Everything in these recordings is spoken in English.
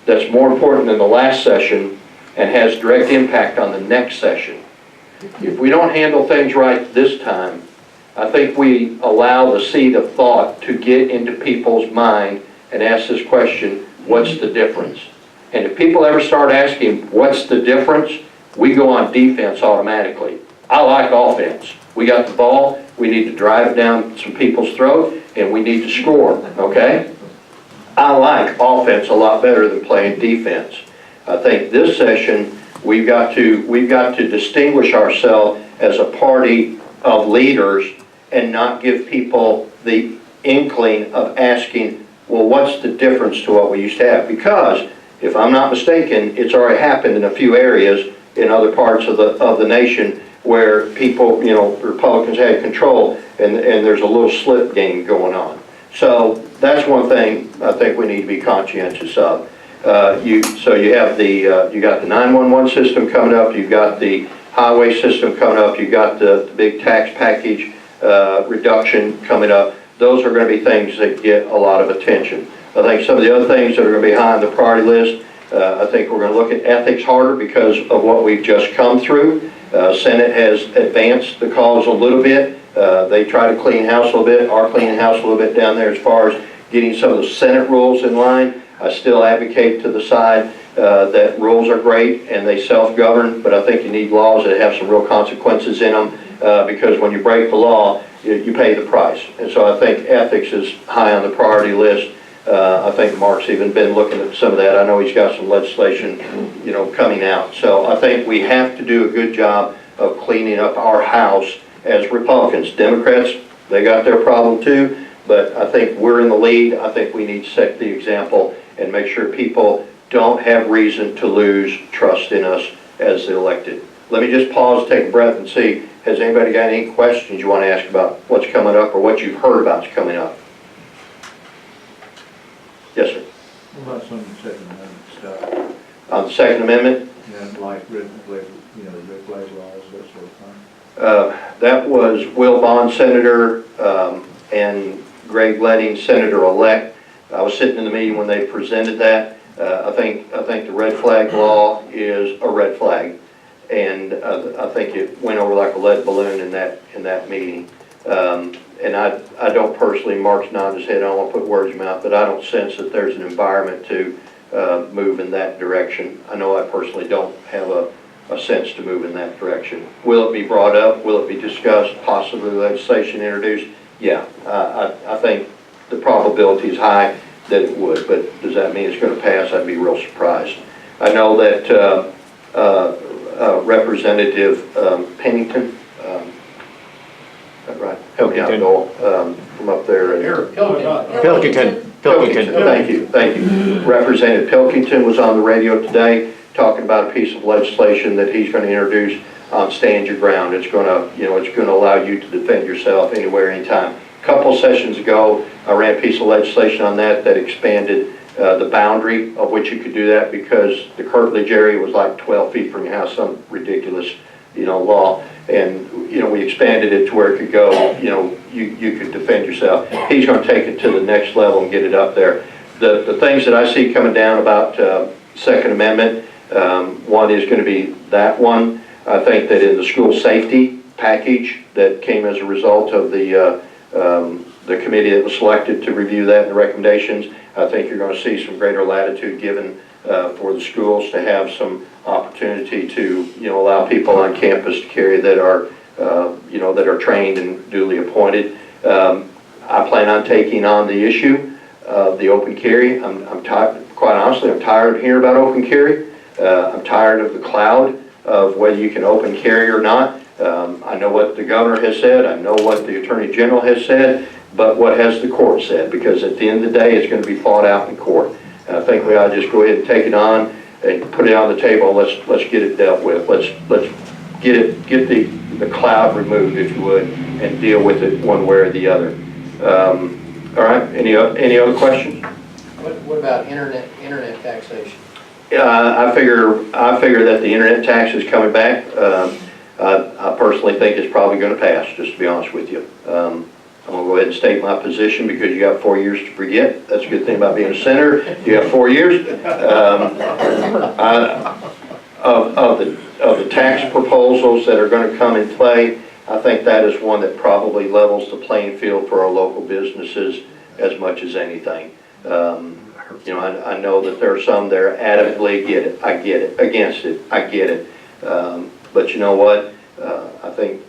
that's more important than the last session and has direct impact on the next session. If we don't handle things right this time, I think we allow the seed of thought to get into people's mind and ask this question, what's the difference? And if people ever start asking, what's the difference? We go on defense automatically. I like offense. We got the ball, we need to drive it down some people's throat, and we need to score, okay? I like offense a lot better than playing defense. I think this session, we've got to distinguish ourselves as a party of leaders and not give people the inkling of asking, well, what's the difference to what we used to have? Because, if I'm not mistaken, it's already happened in a few areas in other parts of the nation where people, Republicans had control, and there's a little slip game going on. So that's one thing I think we need to be conscientious of. So you have you got the 911 system coming up, you've got the highway system coming up, you've got the big tax package reduction coming up. Those are going to be things that get a lot of attention. I think some of the other things that are going to be high on the priority list, I think we're going to look at ethics harder because of what we've just come through. Senate has advanced the cause a little bit. They try to clean house a little bit, are cleaning house a little bit down there as far as getting some of the Senate rules in line. I still advocate to the side that rules are great and they self-govern, but I think you need laws that have some real consequences in them because when you break the law, you pay the price. And so I think ethics is high on the priority list. I think Mark's even been looking at some of that. I know he's got some legislation, coming out. So I think we have to do a good job of cleaning up our house as Republicans. Democrats, they got their problem too, but I think we're in the lead. I think we need to set the example and make sure people don't have reason to lose trust in us as the elected. Let me just pause, take a breath, and see, has anybody got any questions you want to ask about what's coming up or what you've heard about's coming up? Yes, sir. What about some of the Second Amendment stuff? On the Second Amendment? Yeah, like red flag laws, that sort of thing. That was Will Bond, Senator, and Greg Leding, Senator-elect. I was sitting in the meeting when they presented that. I think the red flag law is a red flag, and I think it went over like a lead balloon in that meeting. And I don't personally, Mark's nodding his head, I don't want to put words in his mouth, but I don't sense that there's an environment to move in that direction. I know I personally don't have a sense to move in that direction. Will it be brought up? Will it be discussed? Possibly legislation introduced? Yeah, I think the probability is high that it would, but does that mean it's going to pass? I'd be real surprised. I know that Representative Pennington, right, help me out, Noel, from up there. Pilkington. Thank you. Representative Pilkington was on the radio today talking about a piece of legislation that he's going to introduce on Stand Your Ground. It's going to allow you to defend yourself anywhere, anytime. A couple sessions ago, I ran a piece of legislation on that expanded the boundary of which you could do that because the curtilage area was like 12 feet from your house, some ridiculous, law. And, we expanded it to where it could go, you could defend yourself. He's going to take it to the next level and get it up there. The things that I see coming down about Second Amendment, one is going to be that one. I think that in the school safety package that came as a result of the committee that was selected to review that and the recommendations, I think you're going to see some greater latitude given for the schools to have some opportunity to allow people on campus to carry that are that are trained and duly appointed. I plan on taking on the issue of the open carry. I'm tired, quite honestly, I'm tired of hearing about open carry. I'm tired of the cloud of whether you can open carry or not. I know what the governor has said. I know what the attorney general has said. But what has the court said? Because at the end of the day, it's going to be fought out in court. And I think we ought to just go ahead and take it on and put it on the table. Let's get it dealt with. Let's get the cloud removed, if you would, and deal with it one way or the other. All right. Any other questions? What about internet taxation? I figure that the internet tax is coming back. I personally think it's probably going to pass, just to be honest with you. I'm gonna go ahead and state my position because you got 4 years to forget. That's a good thing about being a senator. You have 4 years. Of the tax proposals that are gonna come in play, I think that is one that probably levels the playing field for our local businesses as much as anything. You know, I know that there are some that are adamantly against it, I get it. But you know what, I think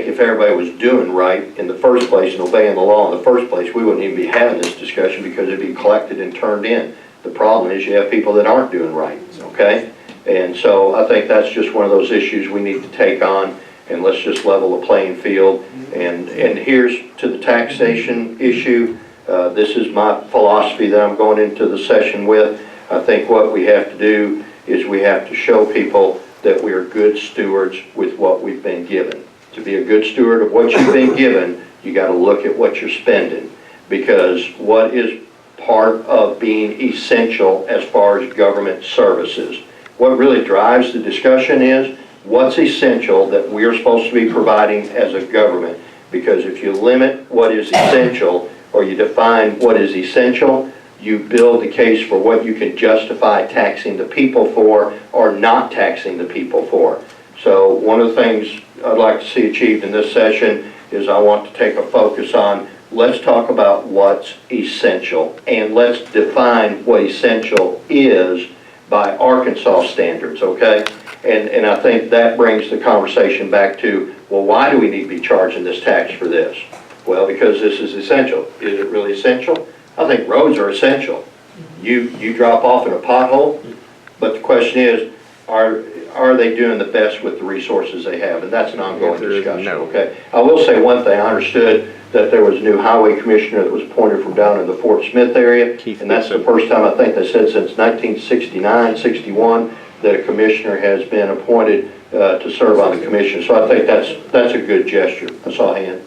if everybody was doing right in the first place and obeying the law in the first place, we wouldn't even be having this discussion because it'd be collected and turned in. The problem is you have people that aren't doing right, okay? And so I think that's just one of those issues we need to take on, and let's just level the playing field. And here's to the taxation issue. This is my philosophy that I'm going into the session with. I think what we have to do is we have to show people that we are good stewards with what we've been given. To be a good steward of what you've been given, you got to look at what you're spending, because what is part of being essential as far as government services. What really drives the discussion is what's essential that we're supposed to be providing as a government, because if you limit what is essential or you define what is essential, you build the case for what you can justify taxing the people for or not taxing the people for. So one of the things I'd like to see achieved in this session is I want to take a focus on, let's talk about what's essential, and let's define what essential is by Arkansas standards, okay? And I think that brings the conversation back to, well, why do we need to be charging this tax for this? Well, because this is essential. Is it really essential? I think roads are essential. You drop off in a pothole, but the question is, are they doing the best with the resources they have? And that's an ongoing discussion, okay? I will say one thing. I understood that there was a new highway commissioner that was appointed from down in the Fort Smith area, and that's the first time I think they said since 1969, 61, that a commissioner has been appointed to serve on the commission. So I think that's a good gesture. I saw a hand.